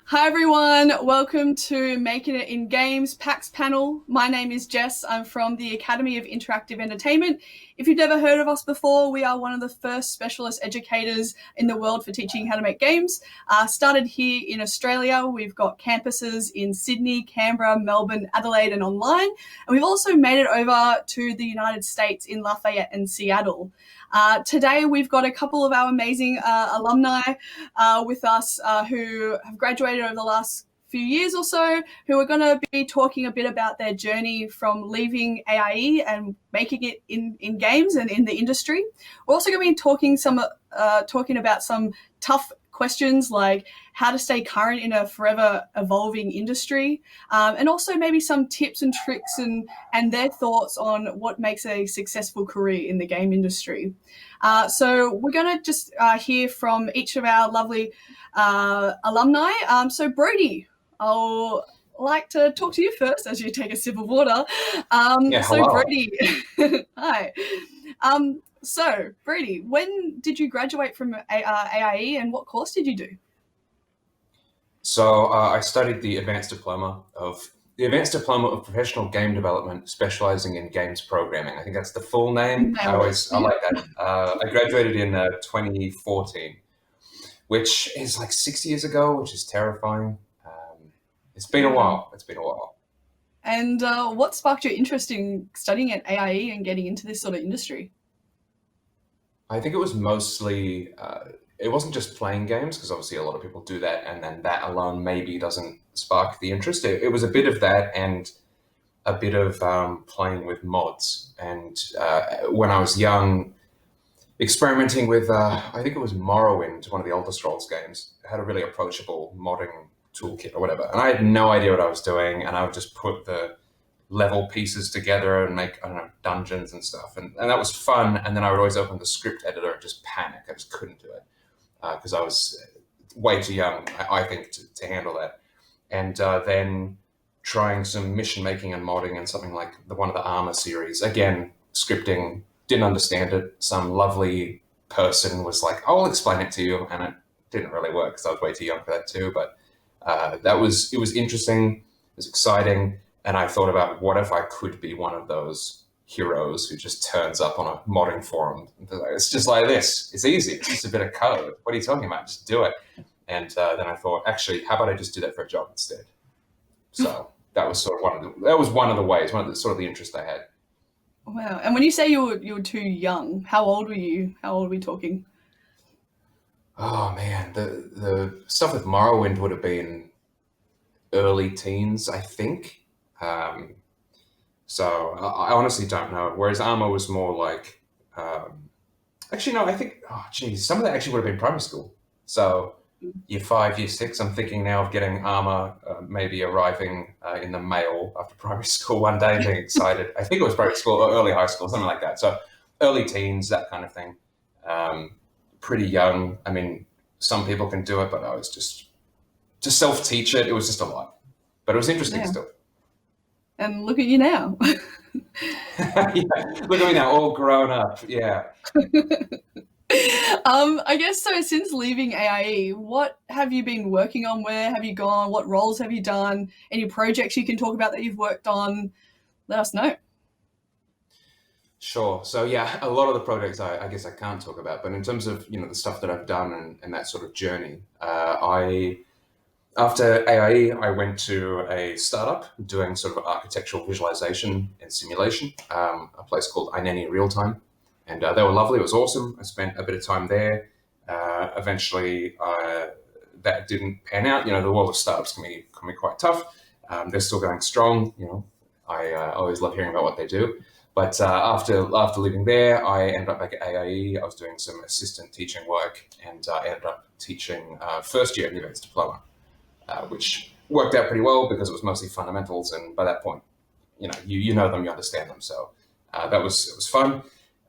Hi everyone, welcome to Making It in Games PAX Panel. My name is Jess. I'm from the Academy of Interactive Entertainment. If you've never heard of us before, we are one of the first specialist educators in the world for teaching how to make games. Started here in Australia. We've got campuses in Sydney, Canberra, Melbourne, Adelaide and online. And we've also made it over to the United States in Lafayette and Seattle. Today we've got a couple of our amazing alumni with us who have graduated over the last few years or so, who are going to be talking a bit about their journey from leaving AIE and making it in games and in the industry. We're also going to be talking about some tough questions like how to stay current in a forever evolving industry, and also maybe some tips and tricks and their thoughts on what makes a successful career in the game industry. So we're going to just hear from each of our lovely alumni. So Brody, I'll like to talk to you first as you take a sip of water. So Hello. Brody, hi. So Brady, when did you graduate from AIE and what course did you do? So I studied the Advanced Diploma of Professional Game Development, specializing in games programming. I think that's the full name. Nailed it. I like that. I graduated in 2014, which is like 6 years ago, which is terrifying. It's been a Yeah. while. It's been a while. And what sparked your interest in studying at AIE and getting into this sort of industry? I think it was mostly, it wasn't just playing games, because obviously a lot of people do that, and then that alone maybe doesn't spark the interest. It was a bit of that and a bit of playing with mods. And when I was young, experimenting with, I think it was Morrowind, one of the Elder Scrolls games, it had a really approachable modding toolkit or whatever. And I had no idea what I was doing, and I would just put the level pieces together and make, I don't know, dungeons and stuff. And that was fun. And then I would always open the script editor and just panic. I just couldn't do it because I was way too young, I think, to handle that. And then trying some mission making and modding and something like one of the Armor series. Again, scripting, didn't understand it. Some lovely person was like, "I'll explain it to you," and it didn't really work because I was way too young for that too. But it was interesting, it was exciting, and I thought about what if I could be one of those heroes who just turns up on a modding forum. It's just like this. It's easy. It's just a bit of code. What are you talking about? Just do it. And then I thought, actually, how about I just do that for a job instead? So that was sort of one of the ways, one of the sort of the interest I had. Wow. And when you say you were too young, how old were you? How old are we talking? Oh man, the stuff with Morrowind would have been early teens, I think. Um, so I honestly don't know. Whereas Armor was more like, actually no, I think, oh geez, some of that actually would have been primary school. So year five, year six, I'm thinking now of getting Armor, maybe arriving in the mail after primary school one day, being excited. I think it was primary school or early high school, something like that. So early teens, that kind of thing. Um, Pretty young. I mean, some people can do it, but I was just to self-teach it. It was just a lot, but it was interesting Yeah. still. And look at you now. Yeah. Look at me now, all grown up. Yeah. I guess so. Since leaving AIE, what have you been working on? Where have you gone? What roles have you done? Any projects you can talk about that you've worked on? Let us know. Sure. So yeah, a lot of the projects I guess I can't talk about, but in terms of the stuff that I've done and that sort of journey, I after AIE I went to a startup doing sort of architectural visualization and simulation, a place called Aineni Real Time, and they were lovely. It was awesome. I spent a bit of time there. Eventually, that didn't pan out. The world of startups can be quite tough. They're still going strong. I always love hearing about what they do. But after leaving there, I ended up back at AIE. I was doing some assistant teaching work, and I ended up teaching first year at the Advanced Diploma, which worked out pretty well because it was mostly fundamentals. And by that point, you know them, you understand them. So it was fun.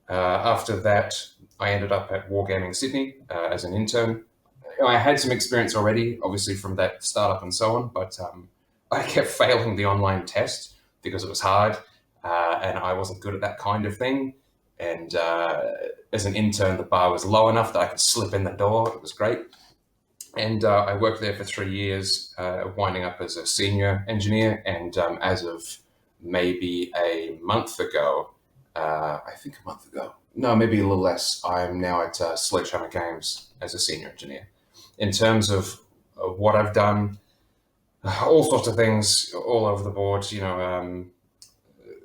After that, I ended up at Wargaming Sydney as an intern. I had some experience already, obviously from that startup and so on, but I kept failing the online test because it was hard, and I wasn't good at that kind of thing. And as an intern, the bar was low enough that I could slip in the door. It was great. And I worked there for 3 years, winding up as a senior engineer. And as of maybe a month ago, I think a month ago, no, maybe a little less, I'm now at Sledgehammer Games as a senior engineer. In terms of what I've done, all sorts of things all over the board.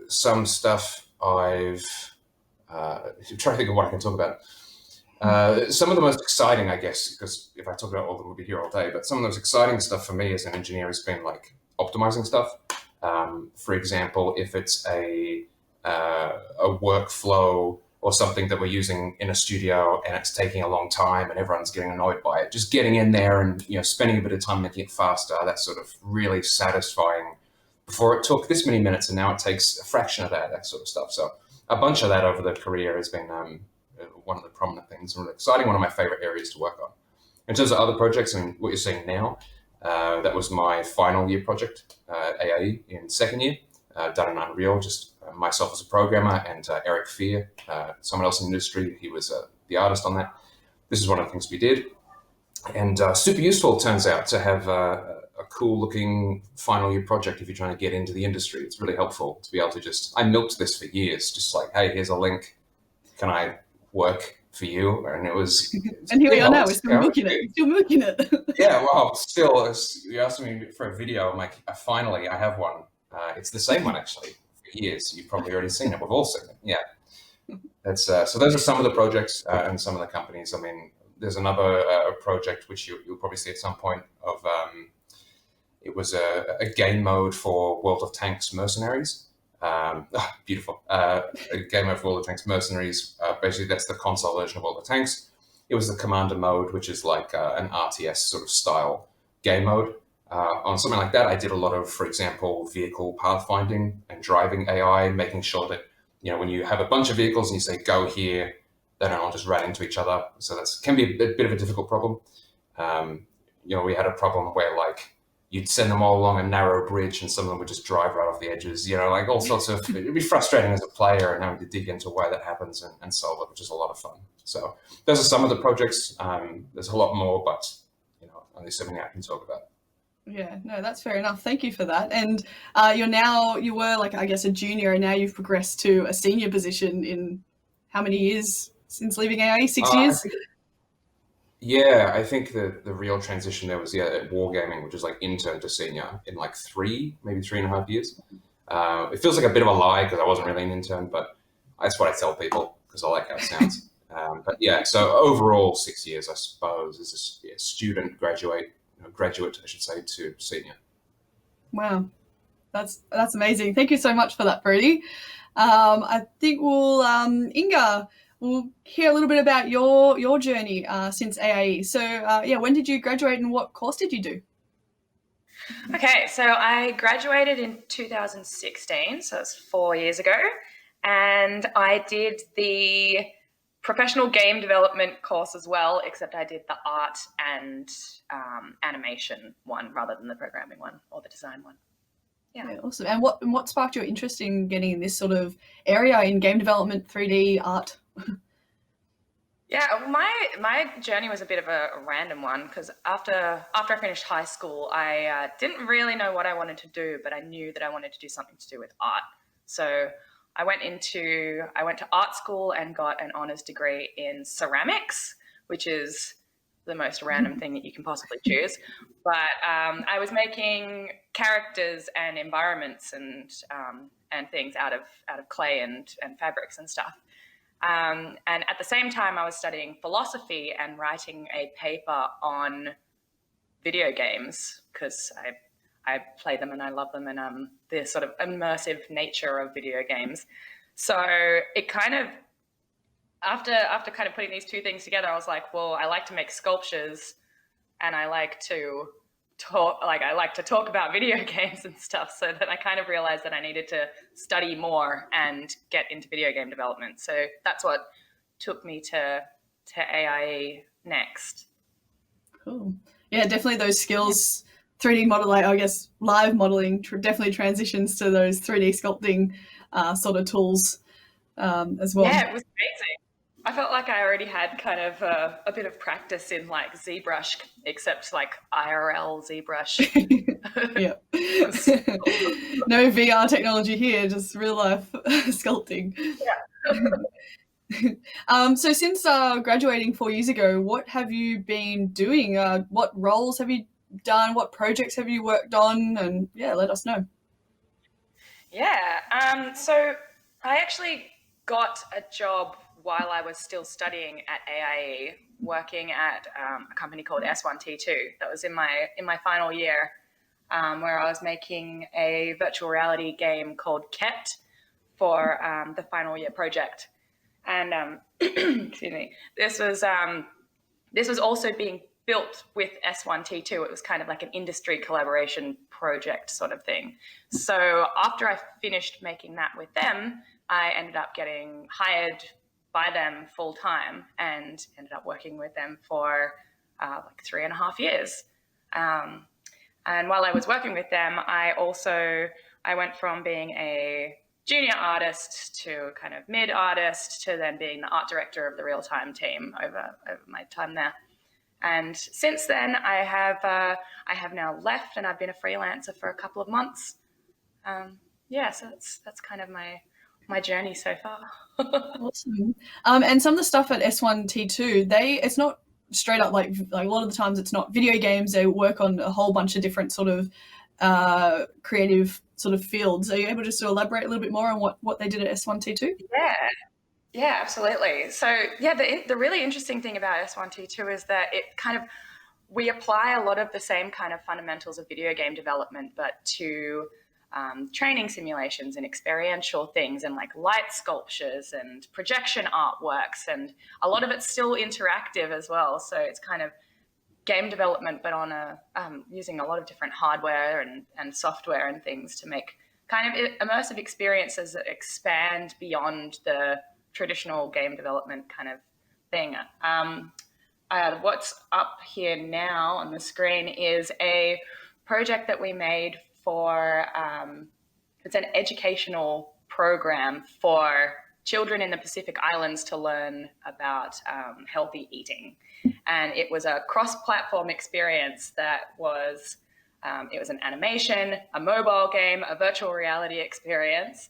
Some stuff I've trying to think of what I can talk about. Some of the most exciting, I guess, because if I talk about all of them, we'll be here all day. But some of the most exciting stuff for me as an engineer has been like optimizing stuff. For example, if it's a workflow or something that we're using in a studio and it's taking a long time and everyone's getting annoyed by it, just getting in there and spending a bit of time making it faster, that's sort of really satisfying. Before it took this many minutes and now it takes a fraction of that sort of stuff. So a bunch of that over the career has been one of the prominent things, really exciting, one of my favorite areas to work on. In terms of other projects, I mean, what you're seeing now, that was my final year project at AIE in second year, done in Unreal, just myself as a programmer and Eric Fear, someone else in the industry. He was the artist on that. This is one of the things we did. And super useful, it turns out, to have a cool looking final year project if you're trying to get into the industry. It's really helpful to be able to I milked this for years, just like, hey, here's a link. Can I work for you? And it was. And here we are now, we're still milking it. Still milking it. Yeah, well, still, you asked me for a video. I'm like, finally, I have one. It's the same one, actually, for years. You've probably already seen it. We've all seen it. Yeah. That's so those are some of the projects and some of the companies. I mean, there's another project which you'll probably see at some point of. It was a game mode for World of Tanks Mercenaries. Beautiful. A game mode for World of Tanks Mercenaries. Basically, that's the console version of World of Tanks. It was the Commander mode, which is like an RTS sort of style game mode. On something like that, I did a lot of, for example, vehicle pathfinding and driving AI, making sure that, when you have a bunch of vehicles and you say, go here, they don't all just run into each other. So that can be a bit of a difficult problem. We had a problem where, like, you'd send them all along a narrow bridge and some of them would just drive right off the edges, like all sorts of, it'd be frustrating as a player and having to dig into why that happens and solve it, which is a lot of fun. So those are some of the projects. There's a lot more, but, only so many I can talk about. Yeah, no, that's fair enough. Thank you for that. And you were like, I guess, a junior, and now you've progressed to a senior position in how many years since leaving AIE? 6 years? Yeah, I think the real transition there was at Wargaming, which is like intern to senior in like maybe 3.5 years. It feels like a bit of a lie because I wasn't really an intern, but that's what I tell people because I like how it sounds. But yeah, so overall 6 years, I suppose, as a student, graduate, I should say, to senior. Wow, that's amazing. Thank you so much for that, Brody. I think Inga, we'll hear a little bit about your journey since AIE. So when did you graduate and what course did you do? Okay, so I graduated in 2016, so it's 4 years ago, and I did the professional game development course as well, except I did the art and animation one rather than the programming one or the design one. Yeah, awesome. And what sparked your interest in getting in this sort of area in game development, 3D art? Yeah, my journey was a bit of a random one because after I finished high school, I didn't really know what I wanted to do, but I knew that I wanted to do something to do with art. So I went to art school and got an honors degree in ceramics, which is the most random thing that you can possibly choose. But I was making characters and environments and things out of clay and fabrics and stuff. And at the same time, I was studying philosophy and writing a paper on video games because I play them and I love them and the sort of immersive nature of video games. So it kind of, after kind of putting these two things together, I was like, well, I like to make sculptures and I like to talk about video games and stuff. So then I kind of realized that I needed to study more and get into video game development. So that's what took me to AIE next. Cool. Yeah, definitely those skills, 3D modeling, I guess live modeling definitely transitions to those 3D sculpting sort of tools as well. Yeah, it was amazing. I felt like I already had kind of a bit of practice in like ZBrush, except like IRL ZBrush. Yeah. No VR technology here, just real life sculpting. Yeah. So since graduating 4 years ago, what have you been doing? What roles have you done? What projects have you worked on? And yeah, let us know. Yeah. So I actually got a job while I was still studying at AIE, working at a company called S1T2. That was in my final year, where I was making a virtual reality game called Kept for the final year project. And excuse me, this was also being built with S1T2. It was kind of like an industry collaboration project sort of thing. So after I finished making that with them, I ended up getting hired by them full time and ended up working with them for like 3.5 years. And while I was working with them, I went from being a junior artist to kind of mid artist to then being the art director of the real time team over my time there. And since then, I have now left, and I've been a freelancer for a couple of months. So that's kind of my journey so far. Awesome. And some of the stuff at S1T2, it's not straight up like a lot of the times it's not video games. They work on a whole bunch of different sort of creative sort of fields. Are you able just to elaborate a little bit more on what they did at S1T2? Yeah, absolutely. So yeah, the really interesting thing about S1T2 is that we apply a lot of the same kind of fundamentals of video game development, but to training simulations and experiential things and like light sculptures and projection artworks, and a lot of it's still interactive as well. So it's kind of game development, but on using a lot of different hardware and software and things to make kind of immersive experiences that expand beyond the traditional game development kind of thing. What's up here now on the screen is a project that we made for, it's an educational program for children in the Pacific Islands to learn about healthy eating. And it was a cross-platform experience that was, it was an animation, a mobile game, a virtual reality experience,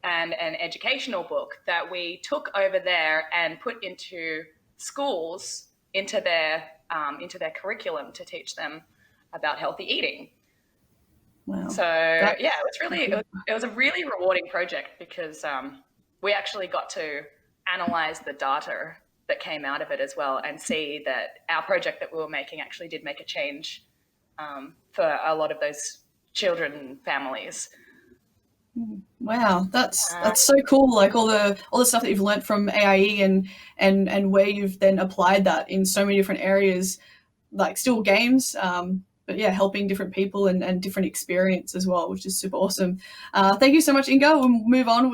and an educational book that we took over there and put into schools, into their curriculum to teach them about healthy eating. Wow. So yeah, it was a really rewarding project because we actually got to analyze the data that came out of it as well and see that our project that we were making actually did make a change for a lot of those children and families. Wow, that's so cool. Like all the stuff that you've learned from AIE and where you've then applied that in so many different areas, like still games, but yeah, helping different people and different experience as well, which is super awesome. Thank you so much, Inga. We'll move on.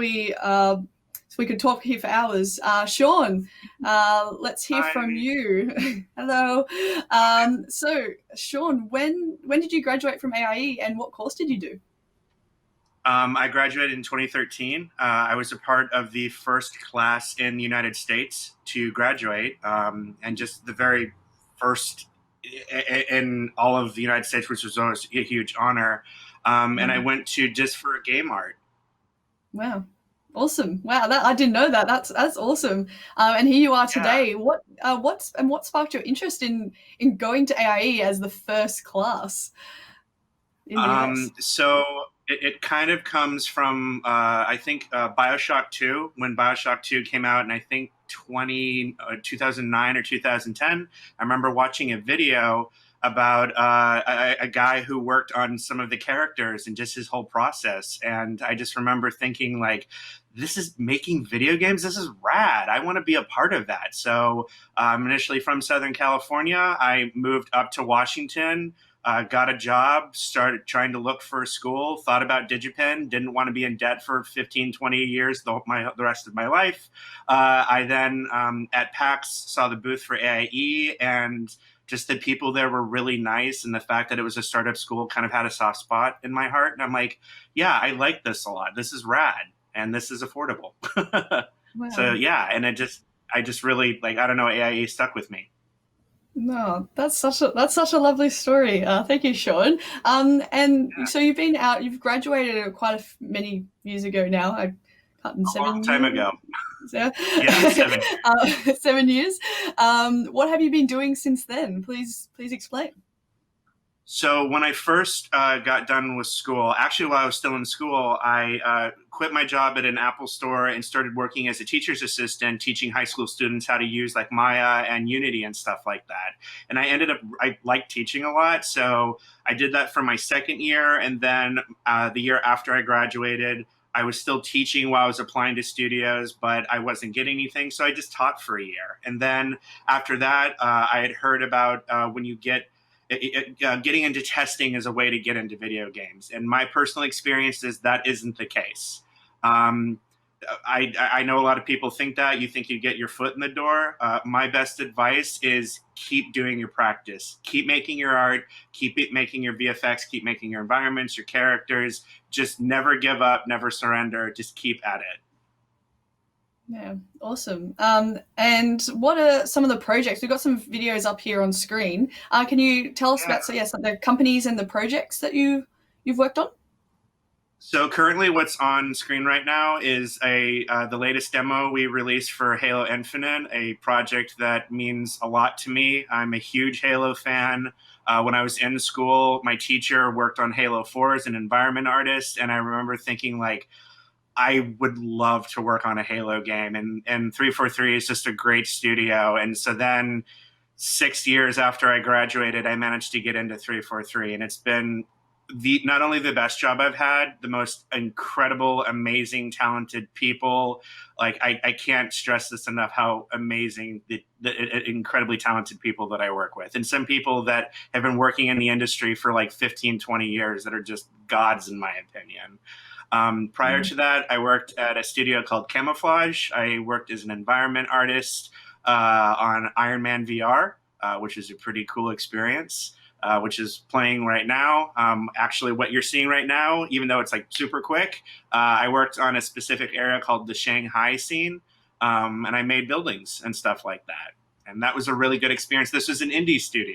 So we could talk here for hours. Sean, let's hear from you. Hello. So Sean, when did you graduate from AIE and what course did you do? I graduated in 2013. I was a part of the first class in the United States to graduate, and just the very first in all of the United States, which was always a huge honor. And I went to just for game art. Wow. Awesome. Wow, I didn't know that. That's awesome. And here you are today. Yeah. What sparked your interest in going to AIE as the first class in the US? So it kind of comes from, I think, BioShock 2, when BioShock 2 came out, and I think 2009 or 2010. I remember watching a video about a guy who worked on some of the characters and just his whole process. And I just remember thinking, like, this is making video games. This is rad. I want to be a part of that. So I'm initially from Southern California. I moved up to Washington, got a job, started trying to look for a school, thought about DigiPen, didn't want to be in debt for 15, 20 years, the rest of my life. I then, at PAX, saw the booth for AIE, and just the people there were really nice. And the fact that it was a startup school kind of had a soft spot in my heart. And I'm like, yeah, I like this a lot. This is rad. And this is affordable. Wow. So yeah, and it just I just really like, I don't know, AIE stuck with me. No, that's such a lovely story. Thank you, Sean. And Yeah, so you've graduated quite many years ago now. I can't in a long 7 time years. ago. Yeah, Yeah, 7 years. 7 years. What have you been doing since then? Please explain. So when I first got done with school, actually while I was still in school, I quit my job at an Apple store and started working as a teacher's assistant, teaching high school students how to use like Maya and Unity and stuff like that. And I liked teaching a lot, so I did that for my second year, and then the year after I graduated, I was still teaching while I was applying to studios, but I wasn't getting anything, so I just taught for a year. And then after that, I had heard about when you getting into testing is a way to get into video games. And my personal experience is that isn't the case. Um, I know a lot of people think that. You think you get your foot in the door. My best advice is keep doing your practice. Keep making your art. Making your VFX. Keep making your environments, your characters. Just never give up. Never surrender. Just keep at it. Yeah, awesome. And what are some of the projects? We've got some videos up here on screen. Can you tell us Yeah. about some of the companies and the projects that you've worked on? So currently, what's on screen right now is the latest demo we released for Halo Infinite, a project that means a lot to me. I'm a huge Halo fan. When I was in school, my teacher worked on Halo 4 as an environment artist, and I remember thinking like, I would love to work on a Halo game, and 343 is just a great studio. And so then 6 years after I graduated, I managed to get into 343, and it's been not only the best job I've had, the most incredible, amazing, talented people. Like I can't stress this enough how amazing the incredibly talented people that I work with, and some people that have been working in the industry for like 15, 20 years that are just gods in my opinion. Prior to that, I worked at a studio called Camouflage. I worked as an environment artist on Iron Man VR, which is a pretty cool experience, which is playing right now. Actually, what you're seeing right now, even though it's like super quick, I worked on a specific area called the Shanghai scene, and I made buildings and stuff like that. And that was a really good experience. This was an indie studio.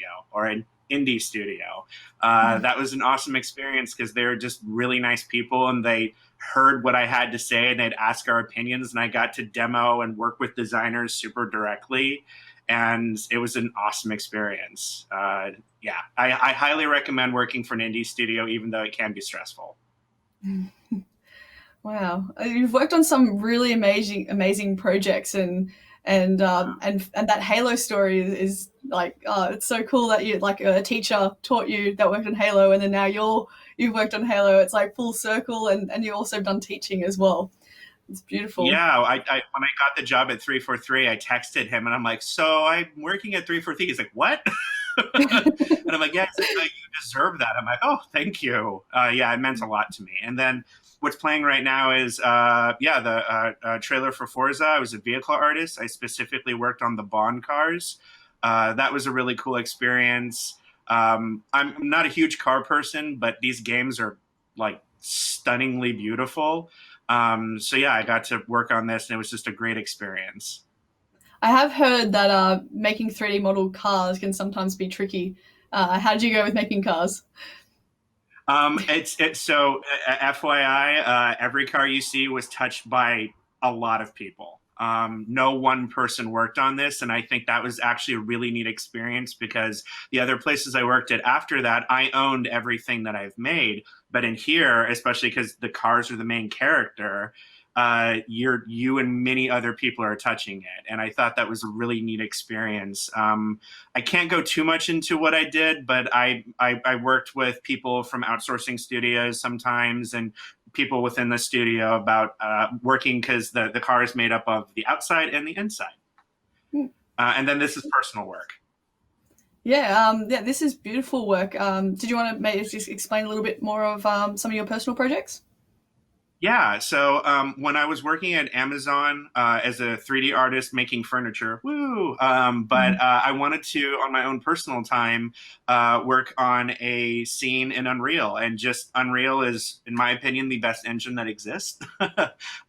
That was an awesome experience because they were just really nice people, and they heard what I had to say, and they'd ask our opinions, and I got to demo and work with designers super directly, and it was an awesome experience. Yeah, I highly recommend working for an indie studio, even though it can be stressful. Wow, you've worked on some really amazing projects, and that Halo story is like, it's so cool that you like a teacher taught you that worked on Halo, and then now you've worked on Halo. It's like full circle, and you also done teaching as well. It's beautiful. Yeah, I when I got the job at 343, I texted him and I'm like, so I'm working at 343. He's like, what? And I'm like, yeah, like, you deserve that. I'm like, oh, thank you. Yeah, it meant a lot to me. And then what's playing right now is the trailer for Forza. I was a vehicle artist. I specifically worked on the Bond cars. That was a really cool experience. I'm not a huge car person, but these games are like stunningly beautiful. So yeah, I got to work on this, and it was just a great experience. I have heard that making 3D model cars can sometimes be tricky. How did you go with making cars? It's so FYI, every car you see was touched by a lot of people. No one person worked on this, and I think that was actually a really neat experience because the other places I worked at after that, I owned everything that I've made. But in here, especially because the cars are the main character, you and many other people are touching it, and I thought that was a really neat experience. I can't go too much into what I did, but I worked with people from outsourcing studios sometimes, and people within the studio about working because the car is made up of the outside and the inside. And then this is personal work. Yeah, this is beautiful work. Did you want to maybe just explain a little bit more of some of your personal projects? Yeah, so when I was working at Amazon as a 3D artist making furniture, woo! But I wanted to, on my own personal time, work on a scene in Unreal, and just Unreal is, in my opinion, the best engine that exists.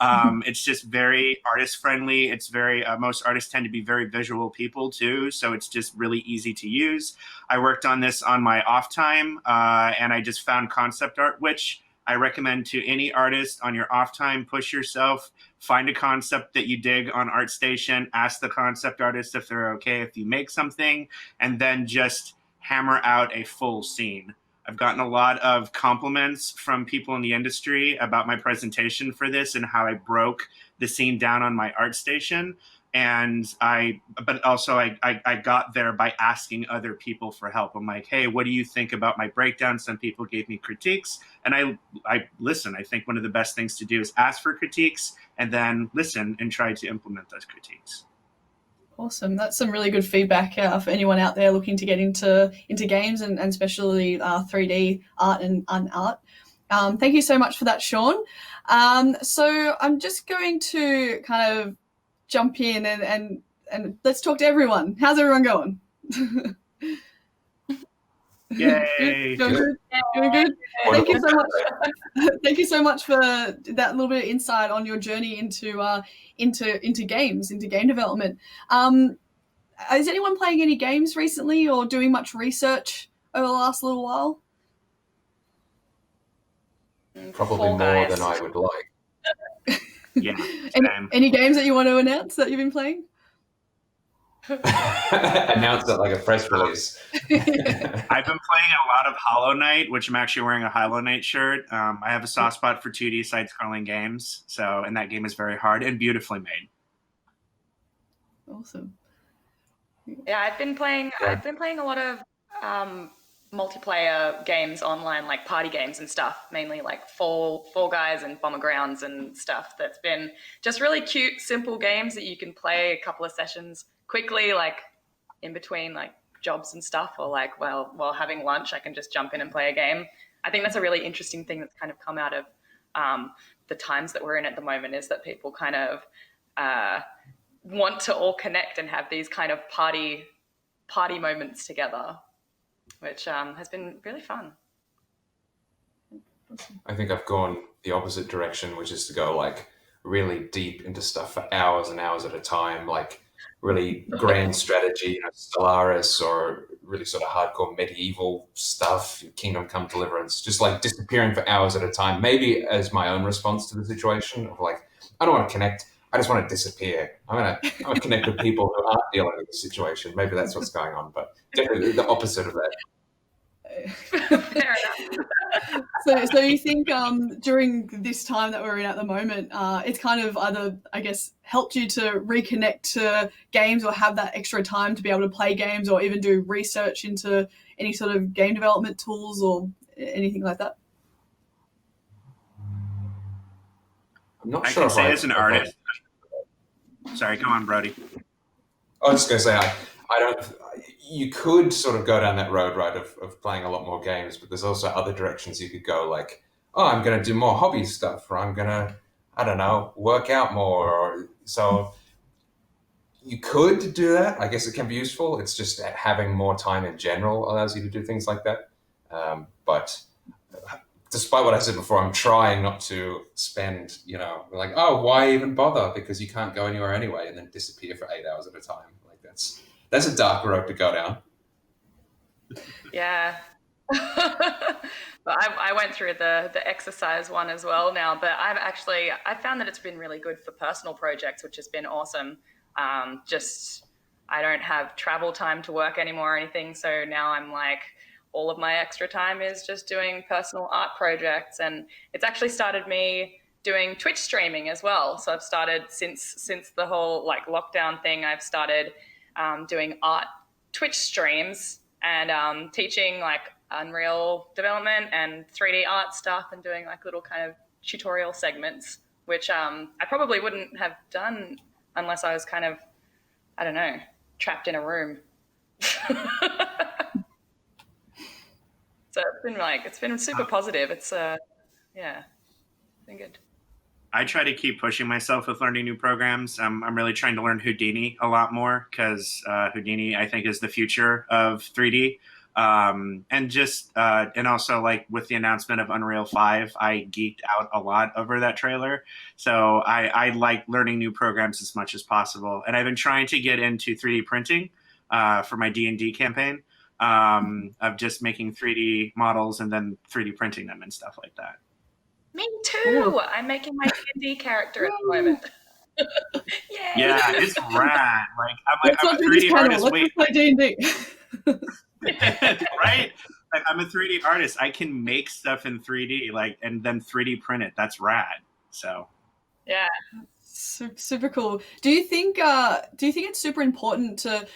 It's just very artist friendly. It's very most artists tend to be very visual people too, so it's just really easy to use. I worked on this on my off time, and I just found concept art, which I recommend to any artist on your off time, push yourself, find a concept that you dig on ArtStation, ask the concept artist if they're okay if you make something, and then just hammer out a full scene. I've gotten a lot of compliments from people in the industry about my presentation for this and how I broke the scene down on my ArtStation. But also I got there by asking other people for help. I'm like, hey, what do you think about my breakdown? Some people gave me critiques, and I listen. I think one of the best things to do is ask for critiques and then listen and try to implement those critiques. Awesome. That's some really good feedback for anyone out there looking to get into games and especially 3D art and art. Thank you so much for that, Sean. So I'm just going to kind of jump in and let's talk to everyone. How's everyone going? Yay! Doing good. Doing good. Thank you so much. Thank you so much for that little bit of insight on your journey into games, into game development. Is anyone playing any games recently or doing much research over the last little while? Probably more than I would like. Yeah. Any games that you want to announce that you've been playing? Announce it like a press release. I've been playing a lot of Hollow Knight, which I'm actually wearing a Hollow Knight shirt. I have a soft spot for 2D side-scrolling games, and that game is very hard and beautifully made. Awesome. Yeah, I've been playing a lot of multiplayer games online, like party games and stuff, mainly like Fall Guys and Bomber Grounds and stuff. That's been just really cute, simple games that you can play a couple of sessions quickly, like in between like jobs and stuff, or like while having lunch, I can just jump in and play a game. I think that's a really interesting thing that's kind of come out of the times that we're in at the moment, is that people kind of want to all connect and have these kind of party moments together, which has been really fun. I think I've gone the opposite direction, which is to go like really deep into stuff for hours and hours at a time, like really grand strategy, Stellaris, or really sort of hardcore medieval stuff, Kingdom Come Deliverance, just like disappearing for hours at a time, maybe as my own response to the situation of like, I don't want to connect, I just want to disappear. I'm gonna connect with people who aren't dealing with the situation. Maybe that's what's going on, but definitely the opposite of that. Fair enough. So you think during this time that we're in at the moment, it's kind of either, I guess, helped you to reconnect to games or have that extra time to be able to play games or even do research into any sort of game development tools or anything like that? I'm not I sure can if say as an artist. Sorry, come on, Brody. I was just going to say, I don't. You could sort of go down that road, right, of playing a lot more games, but there's also other directions you could go, like, oh, I'm going to do more hobby stuff, or I'm going to, I don't know, work out more. Or so you could do that. I guess it can be useful. It's just having more time in general allows you to do things like that. But despite what I said before, I'm trying not to spend, like, oh, why even bother? Because you can't go anywhere anyway, and then disappear for 8 hours at a time. Like that's a dark road to go down. Yeah. But I went through the exercise one as well now, but I found that it's been really good for personal projects, which has been awesome. I don't have travel time to work anymore or anything, so now I'm like, all of my extra time is just doing personal art projects, and it's actually started me doing Twitch streaming as well. So I've started since the whole like lockdown thing, I've started doing art Twitch streams and teaching like Unreal development and 3D art stuff, and doing like little kind of tutorial segments, which I probably wouldn't have done unless I was kind of, I don't know, trapped in a room. So it's been super positive. It's been good. I try to keep pushing myself with learning new programs. I'm really trying to learn Houdini a lot more because Houdini, I think, is the future of 3D. And also like with the announcement of Unreal 5, I geeked out a lot over that trailer. So I like learning new programs as much as possible. And I've been trying to get into 3D printing for my D&D campaign, of just making 3D models and then 3D printing them and stuff like that. Me too. I'm making my D&D character at the moment. Yay! Yeah, it's rad. Like Let's I'm not a do this 3D panel. artist. Let's Wait, just play D&D. right? Like I'm a 3D artist. I can make stuff in 3D, like, and then 3D print it. That's rad. So Yeah. Super cool. Do you think it's super important to,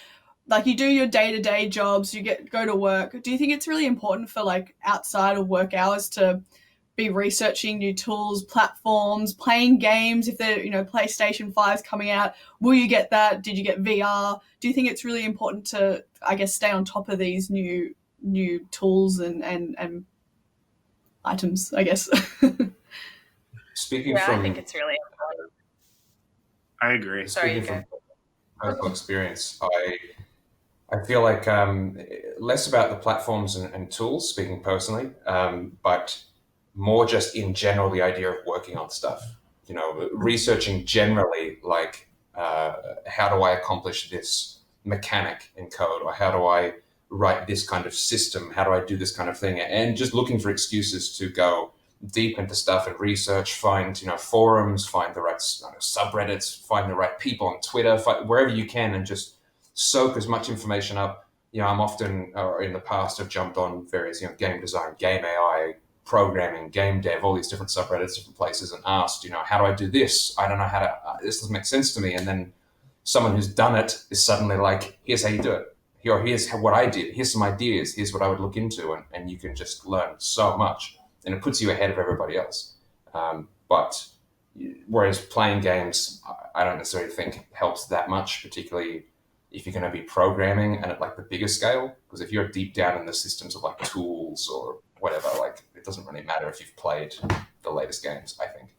like, you do your day-to-day jobs, you go to work. Do you think it's really important for, like, outside of work hours to be researching new tools, platforms, playing games? If they're, PlayStation 5's coming out, will you get that? Did you get VR? Do you think it's really important to, I guess, stay on top of these new tools and items, I guess? Speaking Yeah, from I think it's really important. I agree. Sorry, speaking you from personal experience, I feel like less about the platforms and tools, speaking personally, but more just in general the idea of working on stuff. Researching generally, like how do I accomplish this mechanic in code, or how do I write this kind of system? How do I do this kind of thing? And just looking for excuses to go deep into stuff and research, find forums, find the right subreddits, find the right people on Twitter, wherever you can, and just soak as much information up. I'm often, in the past, have jumped on various, game design, game AI, programming, game dev, all these different subreddits, different places, and asked, how do I do this? I don't know how to, this doesn't make sense to me. And then someone who's done it is suddenly like, here's how you do it. Here's what I did. Here's some ideas. Here's what I would look into. And you can just learn so much. And it puts you ahead of everybody else. But whereas playing games, I don't necessarily think helps that much, particularly if you're going to be programming and at like the bigger scale. Because if you're deep down in the systems of like tools or whatever, like it doesn't really matter if you've played the latest games, I think.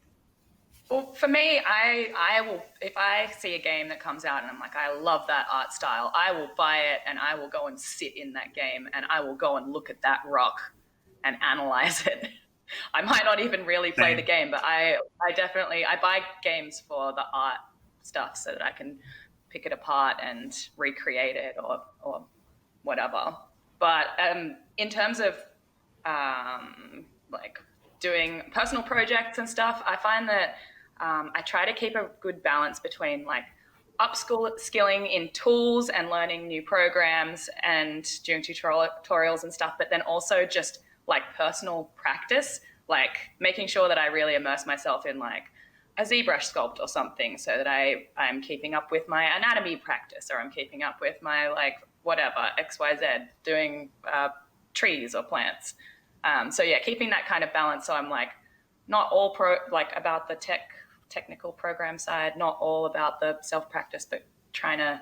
Well, for me, I will, if I see a game that comes out and I'm like, I love that art style, I will buy it and I will go and sit in that game and I will go and look at that rock and analyze it. I might not even really play the game, but I buy games for the art stuff so that I can pick it apart and recreate it or whatever. But in terms of like doing personal projects and stuff, I find that I try to keep a good balance between like upskilling in tools and learning new programs and doing tutorials and stuff, but then also just like personal practice, like making sure that I really immerse myself in like a ZBrush sculpt or something so that I'm keeping up with my anatomy practice, or I'm keeping up with my like whatever, XYZ, doing trees or plants. So yeah, keeping that kind of balance. So I'm like not all about the technical program side, not all about the self-practice, but trying to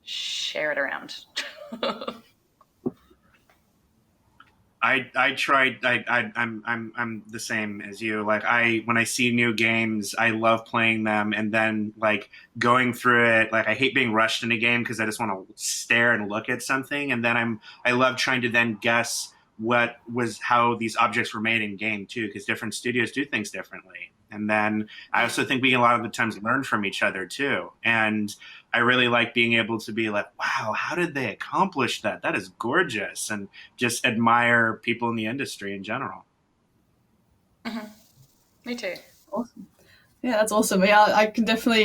share it around. I'm the same as you. Like when I see new games, I love playing them and then like going through it. Like I hate being rushed in a game because I just want to stare and look at something. And then I love trying to then guess how these objects were made in game too, because different studios do things differently. And then I also think we can a lot of the times learn from each other too. And I really like being able to be like, wow, how did they accomplish that? That is gorgeous. And just admire people in the industry in general. Mm-hmm. Me too. Awesome. Yeah, that's awesome. Yeah, I can definitely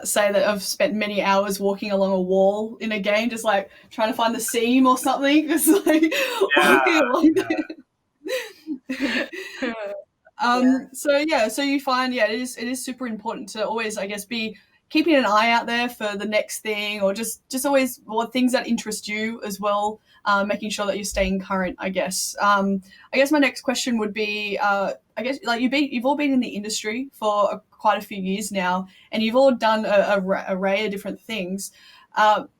say that I've spent many hours walking along a wall in a game, just like trying to find the seam or something. Just like walking along there. So you find, it is super important to always, I guess, be keeping an eye out there for the next thing, or just always things that interest you as well, making sure that you're staying current, I guess. I guess my next question would be, I guess, like you've all been in the industry for quite a few years now, and you've all done a array of different things.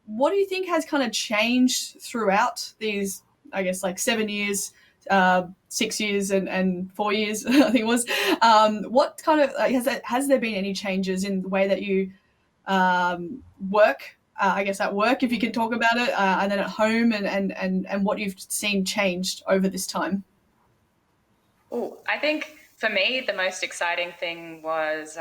What do you think has kind of changed throughout these, I guess, like 7 years 6 years and 4 years, I think it was. What kind of has there been any changes in the way that you work? I guess at work, if you can talk about it, and then at home, and what you've seen changed over this time. Oh, I think for me the most exciting thing was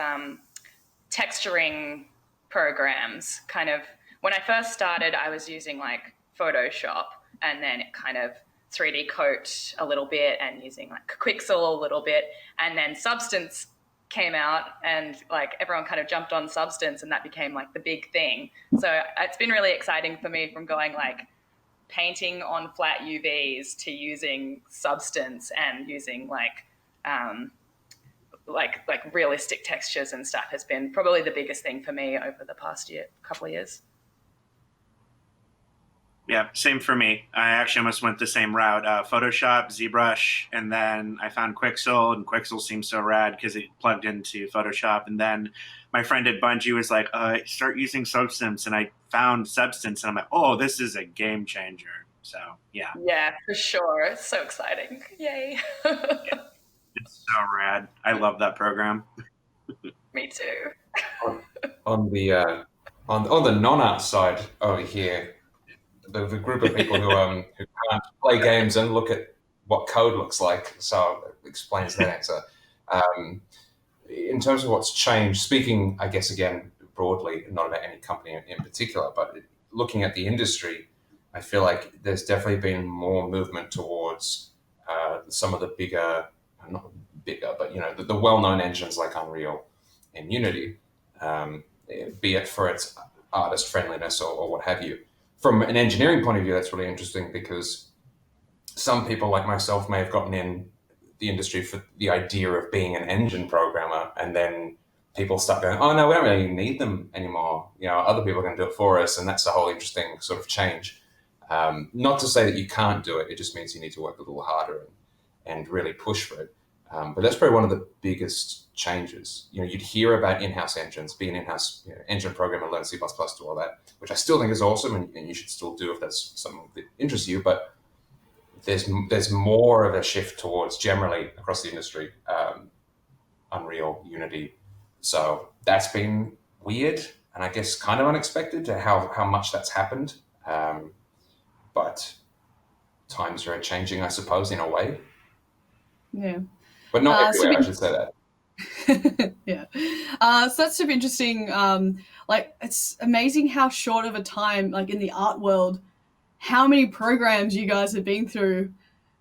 texturing programs. Kind of when I first started, I was using like Photoshop, and then it kind of 3D coat a little bit, and using like Quixel a little bit, and then Substance came out, and like everyone kind of jumped on Substance, and that became like the big thing. So it's been really exciting for me from going like painting on flat UVs to using Substance and using like realistic textures and stuff has been probably the biggest thing for me over the past couple of years. Yeah, same for me. I actually almost went the same route. Photoshop, ZBrush, and then I found Quixel, and Quixel seemed so rad because it plugged into Photoshop. And then my friend at Bungie was like, start using Substance, and I found Substance, and I'm like, oh, this is a game changer. So, yeah. Yeah, for sure. It's so exciting. Yay. Yeah. It's so rad. I love that program. Me too. On the non-art side over here, the group of people who can't play games and look at what code looks like, so it explains that answer. In terms of what's changed, speaking, I guess, again, broadly, not about any company in particular, but looking at the industry, I feel like there's definitely been more movement towards some of the bigger, not bigger, but the well-known engines like Unreal and Unity, be it for its artist friendliness or what have you. From an engineering point of view, that's really interesting because some people like myself may have gotten in the industry for the idea of being an engine programmer, and then people start going, oh no, we don't really need them anymore. Other people are going to do it for us, and that's a whole interesting sort of change. Not to say that you can't do it, it just means you need to work a little harder and really push for it. But that's probably one of the biggest changes. You'd hear about in-house engines, be an in-house engine programmer, learn C++, do all that, which I still think is awesome, and you should still do if that's something that interests you. But there's more of a shift towards, generally across the industry, Unreal, Unity. So that's been weird, and I guess kind of unexpected to how much that's happened. But times are changing, I suppose, in a way. Yeah. But not everywhere, I should say that. Yeah. So that's super interesting. It's amazing how short of a time, like in the art world, how many programs you guys have been through.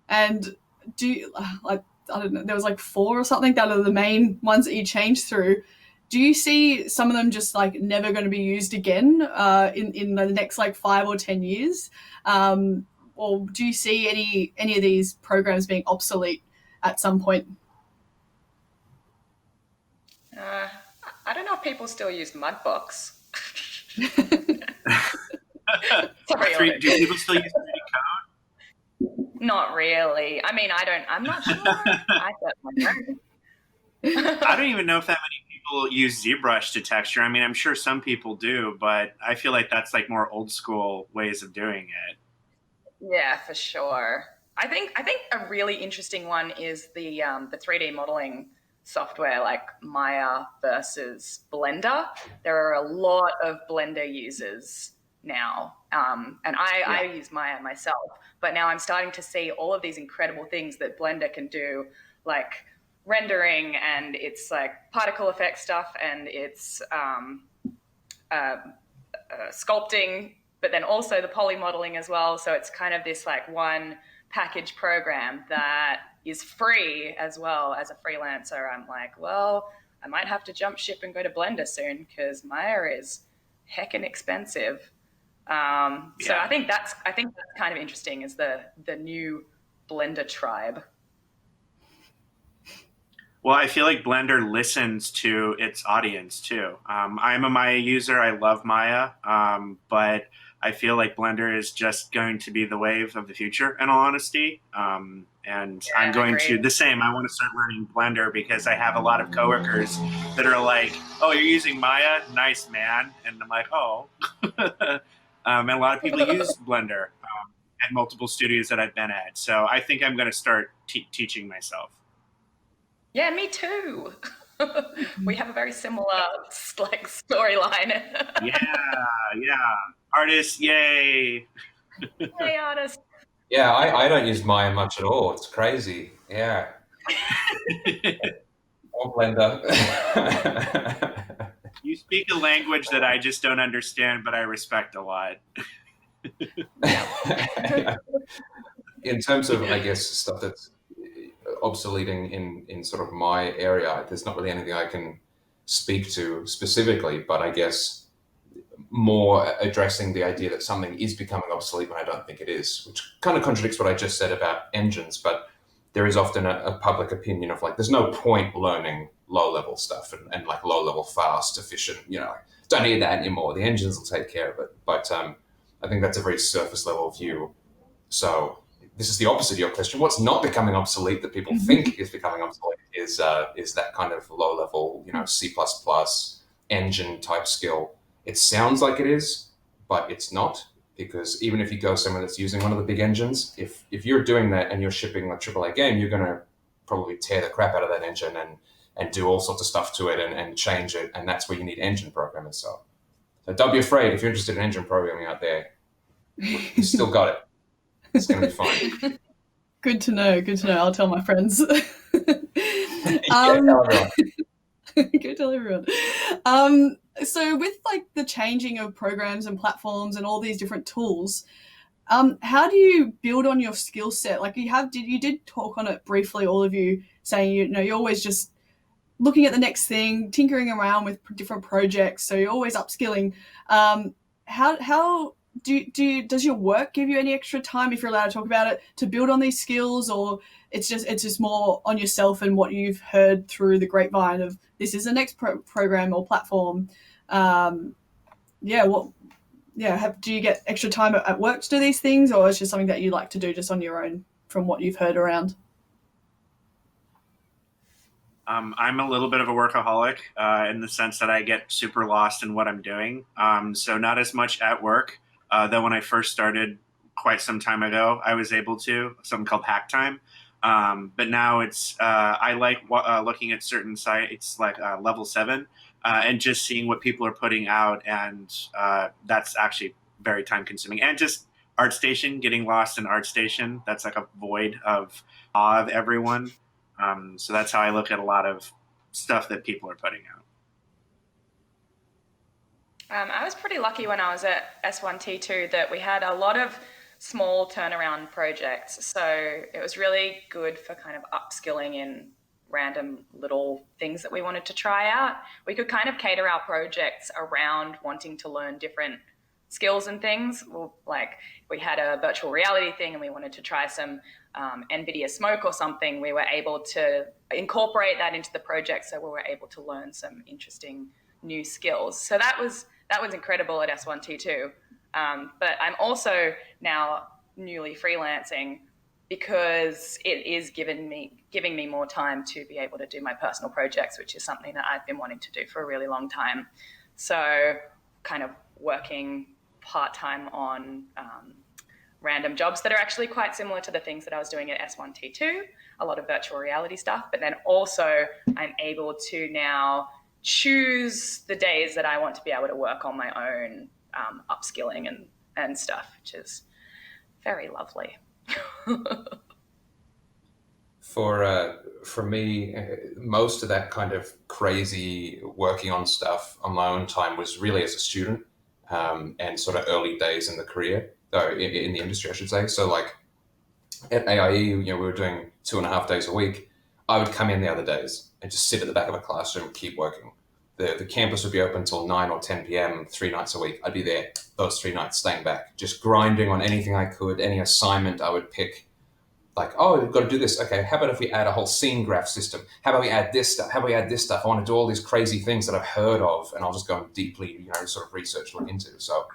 And I don't know, there was like 4 or something that are the main ones that you changed through. Do you see some of them just like never going to be used again in the next like 5 or 10 years? Or do you see any of these programs being obsolete at some point? I don't know if people still use Mudbox. Sorry, do people still use 3D code? Not really. I mean, I'm not sure. I don't even know if that many people use ZBrush to texture. I mean, I'm sure some people do, but I feel like that's like more old school ways of doing it. Yeah, for sure. I think a really interesting one is the 3D modeling software like Maya versus Blender. There are a lot of Blender users now, and I use Maya myself, but now I'm starting to see all of these incredible things that Blender can do, like rendering, and it's like particle effect stuff, and it's sculpting, but then also the poly modeling as well. So it's kind of this like one package program that is free as well. As a freelancer, I'm like, well, I might have to jump ship and go to Blender soon because Maya is heckin' expensive. So I think that's kind of interesting, is the new Blender tribe. Well, I feel like Blender listens to its audience too. I'm a Maya user. I love Maya, but I feel like Blender is just going to be the wave of the future, in all honesty. And I'm going to the same. I want to start learning Blender because I have a lot of coworkers that are like, "Oh, you're using Maya? Nice, man." And I'm like, "Oh." And a lot of people use Blender. at multiple studios that I've been at. So I think I'm going to start teaching myself. Yeah, me too. We have a very similar like storyline. Yeah. Artists, yay. Hey, artist. Yeah, I don't use Maya much at all. It's crazy. Yeah. Or Blender. You speak a language that I just don't understand, but I respect a lot. In terms of, I guess, stuff that's obsoleting in sort of my area, there's not really anything I can speak to specifically, but I guess more addressing the idea that something is becoming obsolete when I don't think it is, which kind of contradicts what I just said about engines, but there is often a public opinion of like, there's no point learning low-level stuff and like low-level, fast, efficient, don't need that anymore. The engines will take care of it. But I think that's a very surface level view. So this is the opposite of your question. What's not becoming obsolete that people think is becoming obsolete is that kind of low-level, C++ engine type skill. It sounds like it is, but it's not, because even if you go somewhere that's using one of the big engines, if you're doing that and you're shipping a AAA game, you're going to probably tear the crap out of that engine and do all sorts of stuff to it and change it, and that's where you need engine programmers. So don't be afraid if you're interested in engine programming out there. You still got it. It's going to be fine. Good to know. I'll tell my friends. Go tell everyone. So with like the changing of programs and platforms and all these different tools, how do you build on your skill set? Like you did talk on it briefly, all of you, saying you're always just looking at the next thing, tinkering around with different projects, so you're always upskilling. How does your work give you any extra time, if you're allowed to talk about it, to build on these skills, or it's just more on yourself and what you've heard through the grapevine of this is the next program or platform? Do you get extra time at work to do these things, or it's just something that you like to do just on your own from what you've heard around? I'm a little bit of a workaholic in the sense that I get super lost in what I'm doing. So not as much at work. Though when I first started quite some time ago, I was able to, something called hack time. But now it's, I like looking at certain sites like Level 7 and just seeing what people are putting out. And that's actually very time consuming. And just ArtStation, getting lost in ArtStation. That's like a void of awe of everyone. So that's how I look at a lot of stuff that people are putting out. I was pretty lucky when I was at S1T2 that we had a lot of small turnaround projects. So it was really good for kind of upskilling in random little things that we wanted to try out. We could kind of cater our projects around wanting to learn different skills and things. Like we had a virtual reality thing and we wanted to try some NVIDIA smoke or something. We were able to incorporate that into the project, so we were able to learn some interesting new skills. So that was incredible at S1T2. But I'm also now newly freelancing because it is giving me more time to be able to do my personal projects, which is something that I've been wanting to do for a really long time. So kind of working part-time on random jobs that are actually quite similar to the things that I was doing at S1T2, a lot of virtual reality stuff, but then also I'm able to now choose the days that I want to be able to work on my own upskilling and stuff, which is very lovely. For me, most of that kind of crazy working on stuff on my own time was really as a student and sort of early days in the career, in the industry, I should say. So like at AIE, we were doing 2.5 days a week. I would come in the other days and just sit at the back of a classroom and keep working. The campus would be open until 9 or 10 p.m. 3 nights a week. I'd be there those 3 nights, staying back, just grinding on anything I could, any assignment I would pick. Like, oh, we've got to do this. Okay, how about if we add a whole scene graph system? How about we add this stuff? How about we add this stuff? I want to do all these crazy things that I've heard of, and I'll just go and deeply, sort of research, look into. So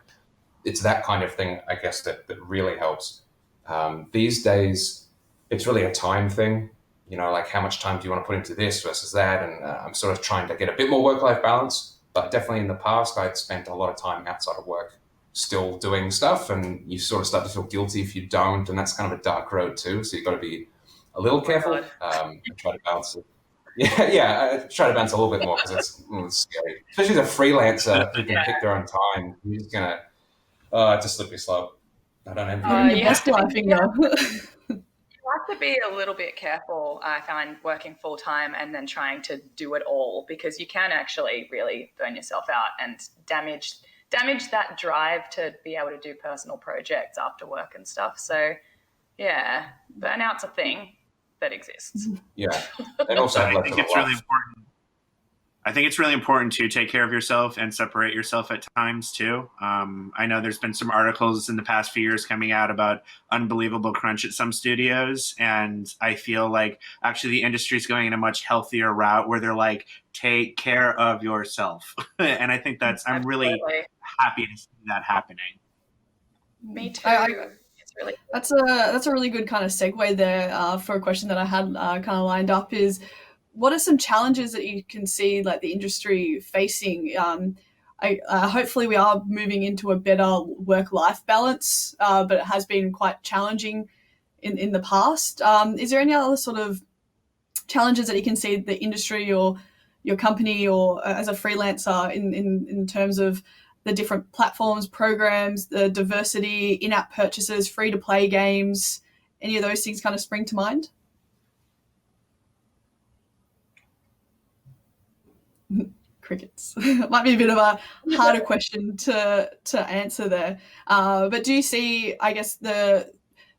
it's that kind of thing, I guess, that really helps. These days, it's really a time thing. Like how much time do you want to put into this versus that? And I'm sort of trying to get a bit more work-life balance. But definitely in the past, I'd spent a lot of time outside of work still doing stuff, and you sort of start to feel guilty if you don't, and that's kind of a dark road too. So you've got to be a little careful. And try to balance it. I try to balance a little bit more because it's scary, especially as a freelancer who can pick their own time. You're just gonna, it's a slippery slope. I don't envy Living you. the best life, You have to be a little bit careful, I find, working full time and then trying to do it all, because you can actually really burn yourself out and damage that drive to be able to do personal projects after work and stuff. So yeah, burnout's a thing that exists. Yeah, and also I think it's really important. I think it's really important to take care of yourself and separate yourself at times too. I know there's been some articles in the past few years coming out about unbelievable crunch at some studios, and I feel like actually the industry is going in a much healthier route where they're like, take care of yourself. And I think I'm really happy to see that happening. Me too. That's a really good kind of segue there for a question that I had kind of lined up is, what are some challenges that you can see like the industry facing? Hopefully we are moving into a better work-life balance, but it has been quite challenging in the past. Is there any other sort of challenges that you can see the industry or your company or as a freelancer in terms of the different platforms, programs, the diversity, in-app purchases, free-to-play games? Any of those things kind of spring to mind? Crickets. Might be a bit of a harder question to answer there. But do you see, I guess, the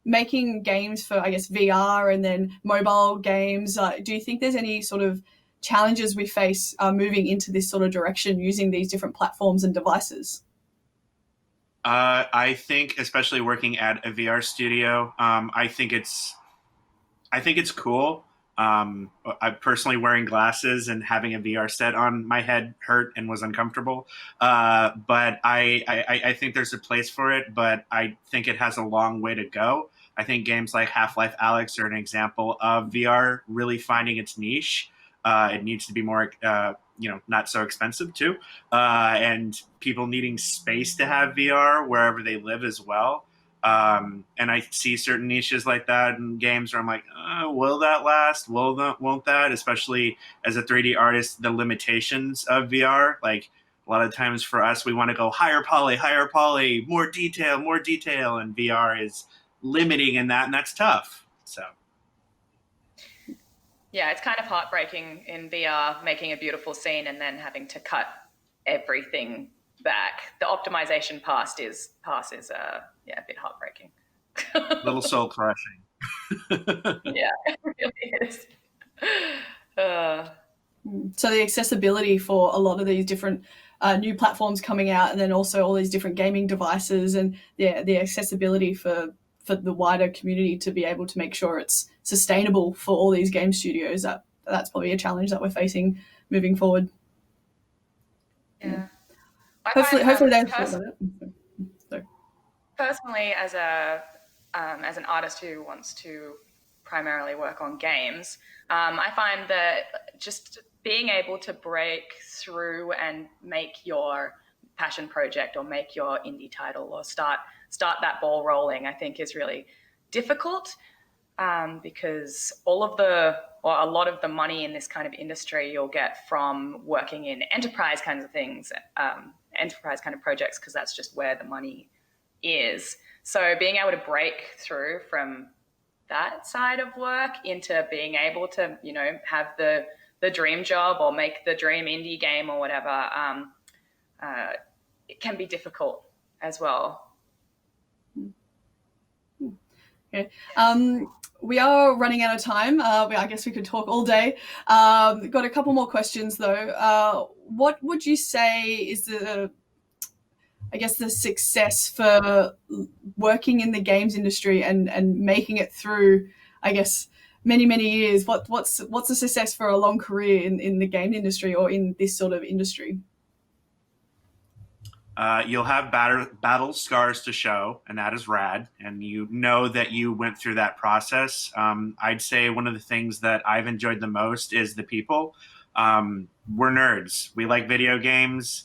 making games for, I guess, VR and then mobile games, do you think there's any sort of challenges we face moving into this sort of direction using these different platforms and devices? I think, especially working at a VR studio, I think it's cool. I personally wearing glasses and having a VR set on my head hurt and was uncomfortable. But I think there's a place for it, but I think it has a long way to go. I think games like Half-Life Alyx are an example of VR really finding its niche. It needs to be more, not so expensive too. And people needing space to have VR wherever they live as well. And I see certain niches like that in games where I'm like, will that last? Won't that? Especially as a 3D artist, the limitations of VR. Like a lot of times for us, we want to go higher poly, more detail, and VR is limiting in that, and that's tough. So. Yeah, it's kind of heartbreaking in VR, making a beautiful scene and then having to cut everything back. The optimization pass is a bit heartbreaking. Little soul crushing. Yeah, it really is. So the accessibility for a lot of these different new platforms coming out, and then also all these different gaming devices, and the accessibility for the wider community to be able to make sure it's sustainable for all these game studios, that's probably a challenge that we're facing moving forward. Yeah. Hopefully they personally, as an artist who wants to primarily work on games, I find that just being able to break through and make your passion project or make your indie title or start that ball rolling, I think is really difficult, because a lot of the money in this kind of industry you'll get from working in enterprise kinds of things, enterprise kind of projects, because that's just where the money is. So being able to break through from that side of work into being able to, have the dream job or make the dream indie game or whatever, it can be difficult as well. Okay. We are running out of time. I guess we could talk all day. Got a couple more questions though. What would you say is the success for working in the games industry and making it through, I guess, many years? What's the success for a long career in the game industry or in this sort of industry? You'll have battle scars to show, and that is rad. And you know that you went through that process. I'd say one of the things that I've enjoyed the most is the people. We're nerds. We like video games.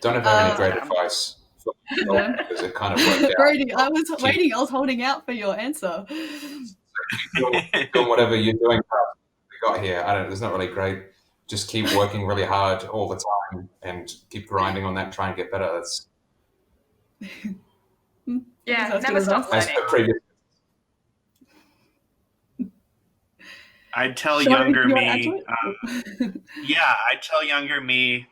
Don't have any great advice for myself because it kind of worked out. Brady, I was waiting. I was holding out for your answer. Doing whatever you're doing. We got here. I don't. There's not really great. Just keep working really hard all the time and keep grinding on that and try and get better. That's never stop as learning. per previous. I'd tell Sean, younger you wanna me, add to it? I'd tell younger me,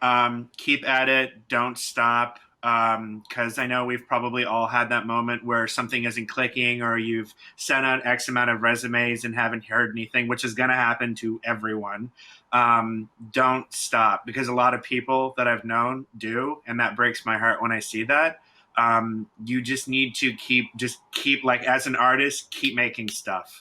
keep at it, don't stop. Because I know we've probably all had that moment where something isn't clicking, or you've sent out X amount of resumes and haven't heard anything, which is going to happen to everyone. Don't stop, because a lot of people that I've known do, and that breaks my heart when I see that. You just need to keep like, as an artist, keep making stuff.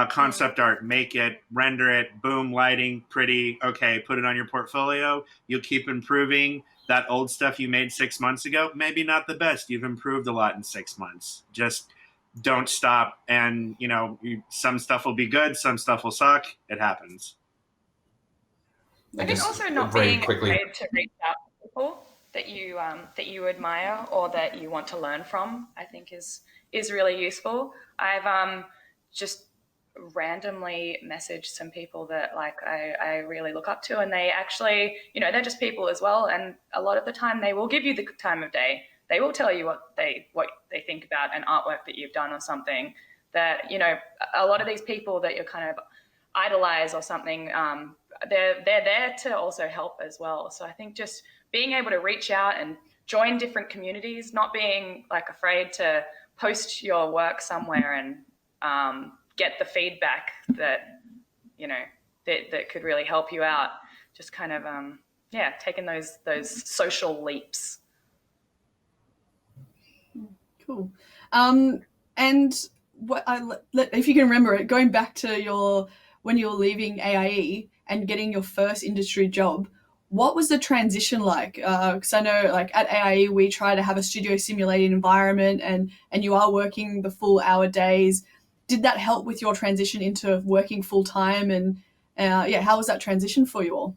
Concept art, make it, render it, boom, lighting, pretty, okay, put it on your portfolio. You'll keep improving. That old stuff you made 6 months ago, maybe not the best. You've improved a lot in 6 months. Just don't stop. And, some stuff will be good, some stuff will suck. It happens. I think also not being afraid to reach out to people that you admire or that you want to learn from, I think is really useful. I've just randomly messaged some people that I really look up to, and they actually, they're just people as well, and a lot of the time they will give you the time of day. They will tell you what they think about an artwork that you've done or something that, a lot of these people that you're kind of idolize or something, they're there to also help as well. So I think just being able to reach out and join different communities, not being afraid to post your work somewhere and get the feedback that that could really help you out. Just kind of taking those social leaps. Cool. And if you can remember it, going back to when you were leaving AIE and getting your first industry job, what was the transition like? Because I know at AIE we try to have a studio simulated environment, and you are working the full hour days. Did that help with your transition into working full time? And how was that transition for you all?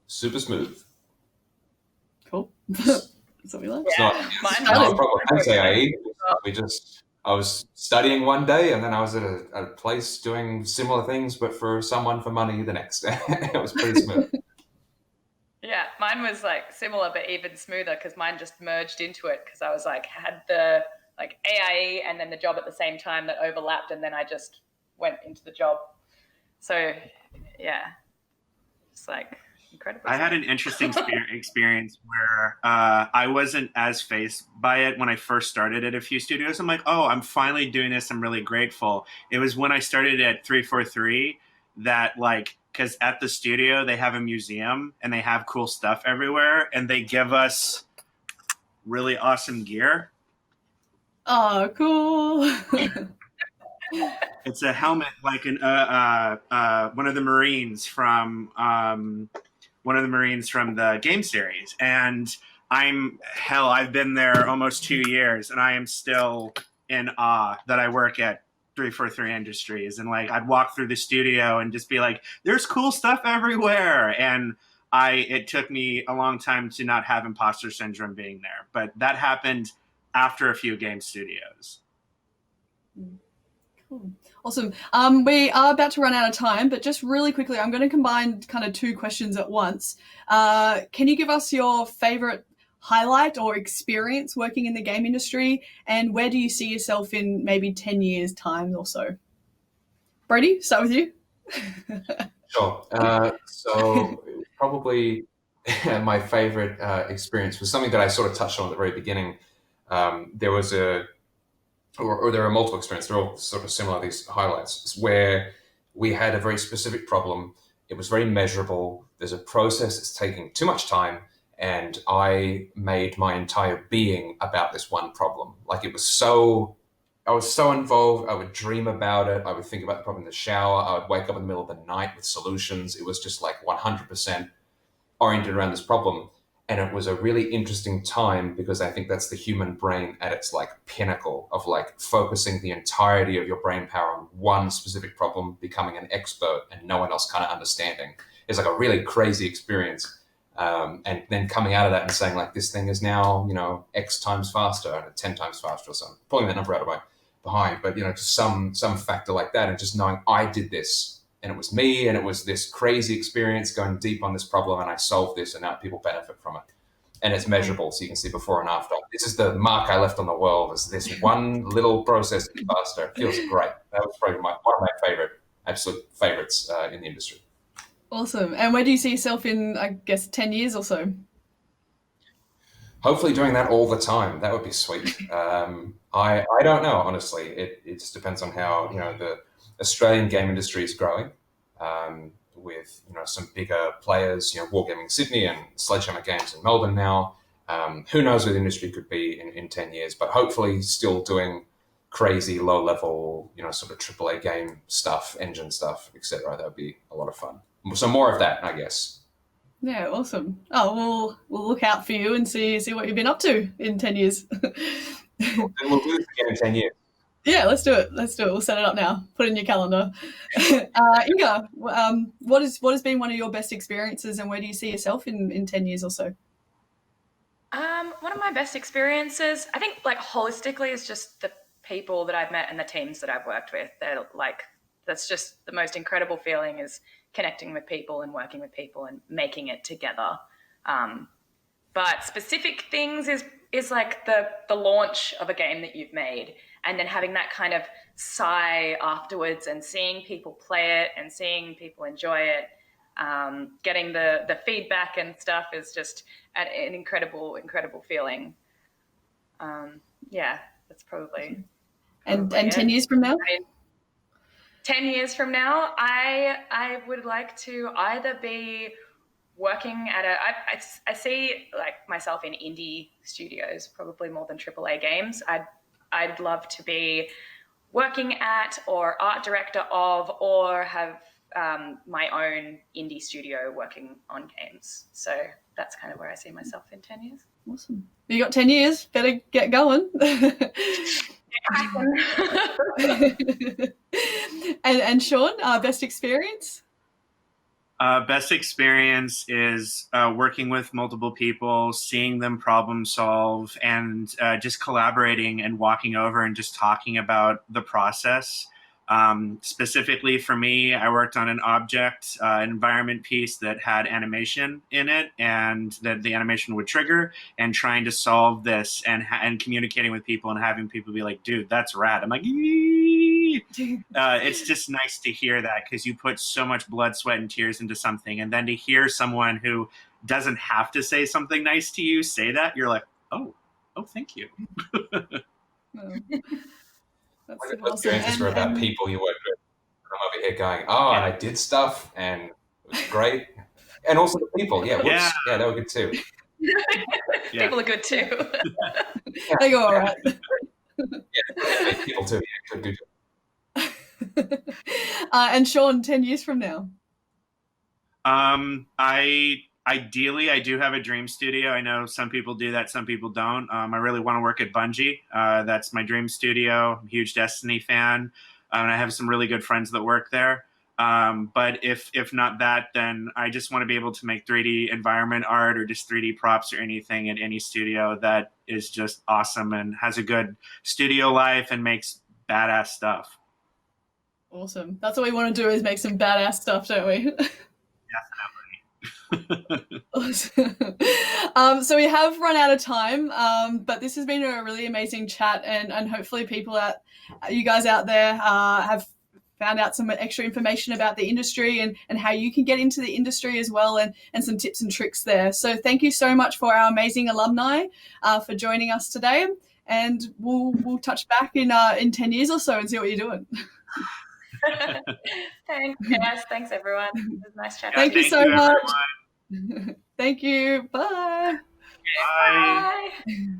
Super smooth. Cool. That's what we like. It's not a problem. Thanks, AIE. I was studying one day, and then I was at a place doing similar things, but for someone for money the next day. It was pretty smooth. Yeah, mine was similar, but even smoother, because mine just merged into it, because I was had the AIE and then the job at the same time that overlapped, and then I just went into the job. So yeah, it's incredible. I had an interesting experience where I wasn't as fazed by it when I first started at a few studios. I'm like, oh, I'm finally doing this. I'm really grateful. It was when I started at 343 that because at the studio they have a museum and they have cool stuff everywhere, and they give us really awesome gear. Oh, cool. It's a helmet one of the Marines from the game series, and I've been there almost 2 years, and I am still in awe that I work at 343 Industries, and I'd walk through the studio and just be like, there's cool stuff everywhere, and it took me a long time to not have imposter syndrome being there, but that happened after a few game studios. Cool. Awesome. We are about to run out of time, but just really quickly, I'm going to combine kind of two questions at once. Can you give us your favorite highlight or experience working in the game industry, and where do you see yourself in maybe 10 years' time or so? Brady, start with you. Sure. So probably my favorite experience was something that I sort of touched on at the very beginning. There are multiple experiences. They're all sort of similar, these highlights, where we had a very specific problem. It was very measurable. There's a process that's taking too much time, and I made my entire being about this one problem. I was so involved. I would dream about it. I would think about the problem in the shower. I would wake up in the middle of the night with solutions. It was just 100% oriented around this problem. And it was a really interesting time, because I think that's the human brain at its pinnacle of focusing the entirety of your brain power on one specific problem, becoming an expert, and no one else kind of understanding. It's a really crazy experience. And then coming out of that and saying like, this thing is now, X times faster and 10 times faster or something, pulling that number out of my behind, but just some factor like that, and just knowing I did this and it was me and it was this crazy experience going deep on this problem and I solved this and now people benefit from it. And it's measurable, so you can see before and after. This is the mark I left on the world, is this one little process faster. It feels great. That was probably one of my absolute favorites in the industry. Awesome. And where do you see yourself in, I guess, 10 years or so? Hopefully doing that all the time. That would be sweet. I don't know, honestly. It just depends on how, the Australian game industry is growing. With some bigger players, Wargaming Sydney and Sledgehammer Games in Melbourne now. Who knows where the industry could be in 10 years, but hopefully still doing crazy low level, sort of AAA game stuff, engine stuff, etc. That would be a lot of fun. So more of that, I guess. Yeah, awesome. Oh, we'll look out for you and see what you've been up to in 10 years. We'll do this again in 10 years. Yeah, let's do it. We'll set it up now. Put it in your calendar. Inga, what has been one of your best experiences, and where do you see yourself in 10 years or so? One of my best experiences, I think, like, holistically, is just the people that I've met and the teams that I've worked with. They're like, that's just the most incredible feeling, is connecting with people and working with people and making it together. But specific things is like the launch of a game that you've made, and then having that kind of sigh afterwards and seeing people play it and seeing people enjoy it, getting the feedback and stuff is just an incredible feeling. Yeah, that's probably and 10 years from now? 10 years from now, I would like to either be working at I see like myself in indie studios, probably more than AAA games. I'd love to be working at, or art director of, or have my own indie studio working on games. So that's kind of where I see myself in 10 years. Awesome. You got 10 years, better get going. And Sean, best experience? Best experience is working with multiple people, seeing them problem solve, and just collaborating and walking over and just talking about the process. Specifically for me, I worked on an object environment piece that had animation in it, and that the animation would trigger, and trying to solve this and communicating with people and having people be like, dude, that's rad. I'm like, it's just nice to hear that, because you put so much blood, sweat, and tears into something, and then to hear someone who doesn't have to say something nice to you say that, you're like, oh, thank you. That's Those awesome. experiences were about people you worked with. I'm over here going, and I did stuff, and it was great. And also the people, they were good too. People are good too. They go all right. People too. Yeah, good. And Sean, 10 years from now? Ideally, I do have a dream studio. I know some people do that, some people don't. I really want to work at Bungie. That's my dream studio. I'm a huge Destiny fan, and I have some really good friends that work there. But if not that, then I just want to be able to make 3D environment art or just 3D props or anything at any studio that is just awesome and has a good studio life and makes badass stuff. Awesome. That's what we want to do, is make some badass stuff, don't we? Awesome. So we have run out of time, but this has been a really amazing chat, and hopefully you guys out there have found out some extra information about the industry and how you can get into the industry as well, and some tips and tricks there. So thank you so much for our amazing alumni for joining us today, and we'll touch back in 10 years or so and see what you're doing. Thanks, Jess. Thanks, everyone. It was nice chatting. Thank you so much. Thank you. Bye. Bye.